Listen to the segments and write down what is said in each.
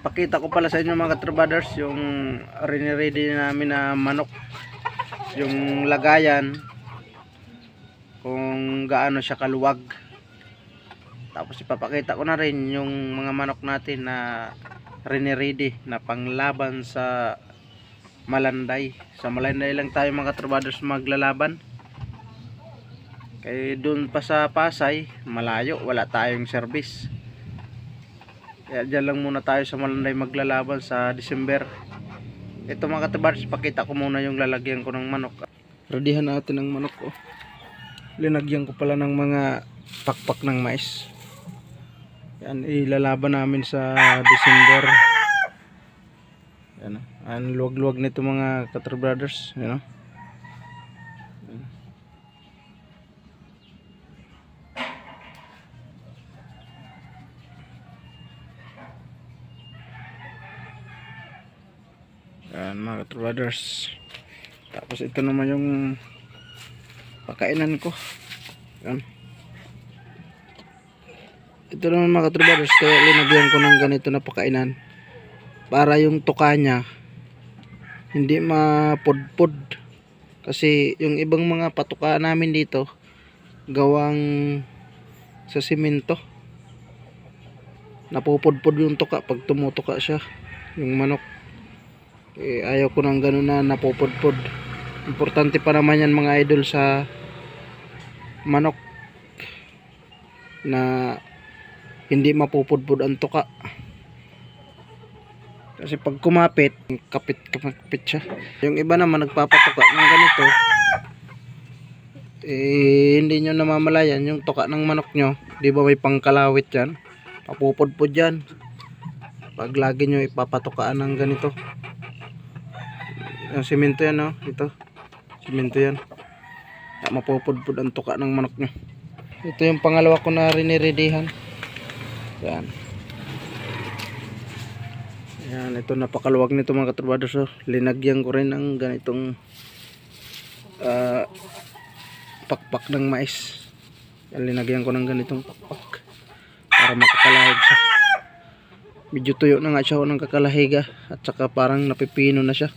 Pakita ko pala sa inyo mga katrabaders yung ready namin na manok, yung lagayan kung gaano siya kaluwag. Tapos ipapakita ko na rin yung mga manok natin na ready na panglaban sa Malanday. Sa Malanday lang tayo mga katrabaders maglalaban. Kaya doon pa sa Pasay, malayo, wala tayong service. Kaya dyan lang muna tayo sa Malanday maglalaban sa December. Ito mga katrabaders, pakita ko muna yung lalagyan ko ng manok. Readyhan natin ang manok ko. Linagyan ko pala ng mga pakpak ng mais. Yan, ilalaban namin sa December. Yan, ang luwag-luwag nito mga katrabaders. Yan, yan mga katrabaders. Tapos ito naman yung pakainan ko. Yan. Ito naman mga katrabaders, kaya linagyan ko ng ganito na pakainan para yung tuka nya hindi mapudpud. Kasi yung ibang mga patuka namin dito gawang sa simento, napupudpud yung tuka pag tumutuka siya yung manok. Ayaw ko ng ganun na napupudpud. Importante pa naman yan mga idol sa manok na hindi mapupudpud ang tuka. Kasi pag kumapit, kapit siya. Yung iba naman nagpapatuka ng ganito, hindi nyo namamalayan yung tuka ng manok nyo. Di ba may pangkalawit yan? Mapupudpud yan pag lagi nyo ipapatukaan ng ganito. Yung simento yan, no? Ito simento yan, mapupudpud ang tuka ng manok nyo. Ito yung pangalawa ko na riniridihan. Yan. Yan, ito napakaluwag nito mga katrabaders. So, linagyan ko rin ng ganitong pakpak ng mais. Yan, linagyan ko ng ganitong pakpak para makakalahig siya. Medyo tuyo na nga siya ng kakalahiga at saka parang napipino na siya.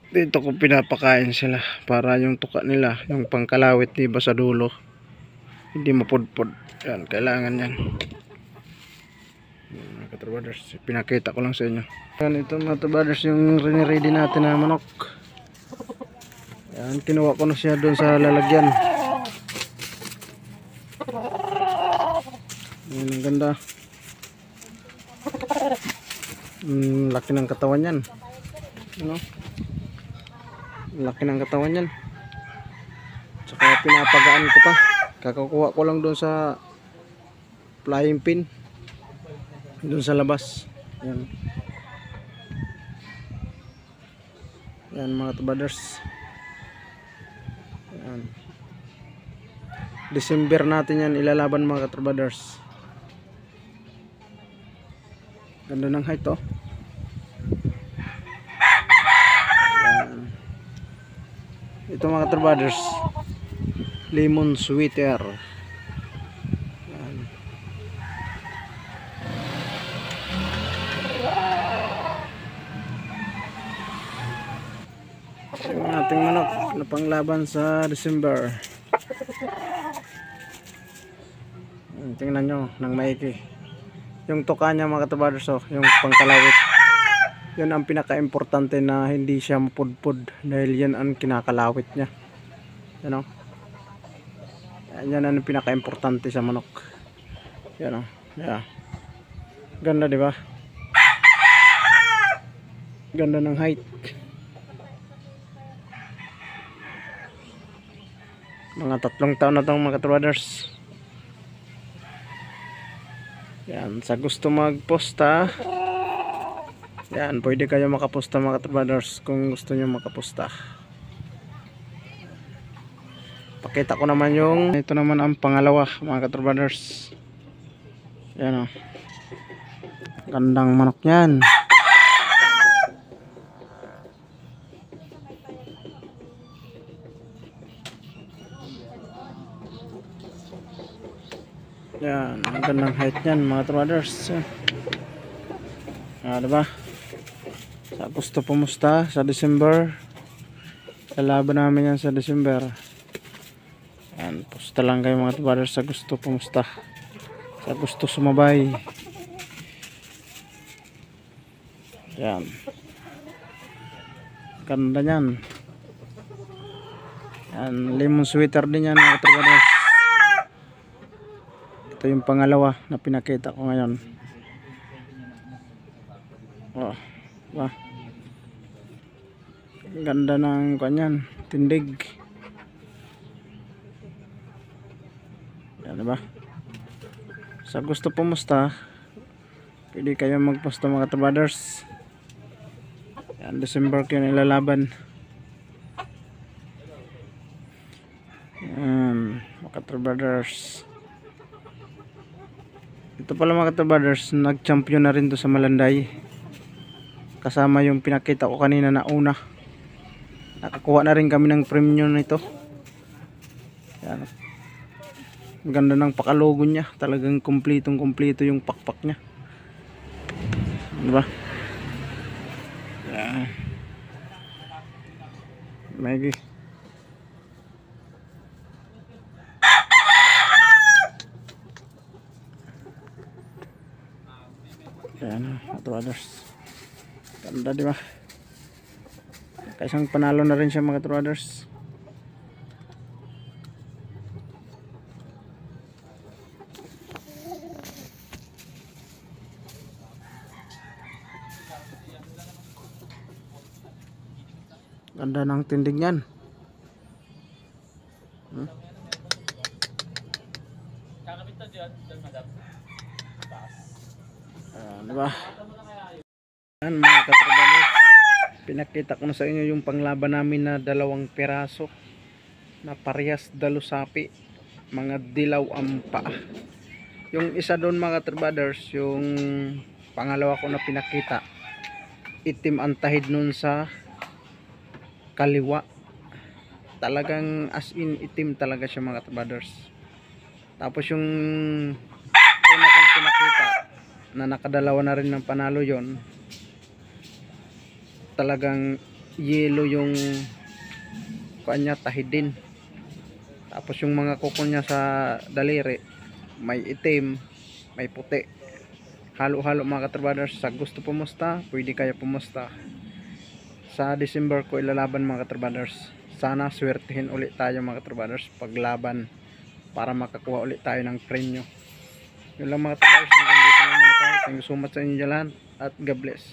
Dito ko pinapakain sila para yung tuka nila, yung pangkalawit diba sa dulo, hindi mapudpud. Yan, kailangan yan. Mga katrabaders, pinakita ko lang sa inyo. Yan, ito mga katrabaders yung ready natin na manok. Yan, kinuha ko na siya doon sa lalagyan. Yan, ang ganda. Laki ng katawan yan, ano? Laki ng katawan yan. Saka pinapagaan ko pa. Kakakuha ko lang doon sa flying pin doon sa labas. Yan. Yan mga katrabaders. Yan. December natin yan ilalaban mga katrabaders. Ganda ng height, oh. Ito mga katrabaders, lemon sweater. Yan. Yung ating manok na panglaban sa December. Tingnan nyo ng maiki yung tuka niya mga katrabaders, oh, yung pangkalawit. Yun ang pinaka-importante na hindi siya mapudpud dahil yan ang kinakalawit niya. Yan, o. Yan ang pinaka-importante sa manok. Yan, o. Yeah. Ganda, di ba? Ganda ng height. Mga 3 taon na itong mga katrabaders. Yan, sa gusto magposta, yan, pwede kayo makaposta mga katrabaders kung gusto nyo makaposta. Pakita ko naman yung ito naman ang pangalawa mga katrabaders. Yan, o. Gandang manok yan. Yan, ang gandang height niyan mga brothers. Diba? Sa gusto pumusta sa December, lalaban namin yan sa December. Yan, pusta lang kayo mga brothers sa gusto pumusta, sa gusto sumabay. Yan, ganda nyan. Yan, lemon sweater din yan mga brothers. Ito yung pangalawa na pinakita ko ngayon. Oh, diba? Ganda ng kanyan, tindig. Yan, diba? Sa gusto pumusta, pwede kayo magposta mga brothers. Yan, December kayo nilalaban. Yan, mga brothers. Ito pala mga brothers, nag-champion na rin to sa Malanday. Kasama yung pinakita ko kanina na una. Nakakuha na rin kami ng premium nito. Yan. Ang ganda ng pakalogo niya. Talagang kumpletong kumpleto yung pakpak niya. Diba? Yan. Maggie. Ayan, brothers. Ganda, di ba? Kaisang panalo na rin siya mga brothers. Ganda ng tindig niyan. Diba? Yan mga katrabaho, pinakita ko na sa inyo yung panglaban namin na 2 piraso na parehas dalusapi, mga dilaw ang paa. Yung isa doon mga katrabaders, yung pangalawa ko na pinakita, itim ang tahid nun sa kaliwa. Talagang as in itim talaga siya mga katrabaders. Tapos yung una kong pinakita na nakadalawa na rin ng panalo yon, talagang yellow yung kanya tahid din. Tapos yung mga kuko niya sa daliri, may itim, may puti, halo-halo mga katrabaders. Sa gusto pumusta, pwede kayo pumusta. Sa December ko ilalaban mga katrabaders. Sana swertihin ulit tayo mga katrabaders paglaban para makakuha ulit tayo ng premyo. Yun lang mga katrabaders, hanggang dito lang muna tayo. Thank you so much sa inyo dyan at God bless.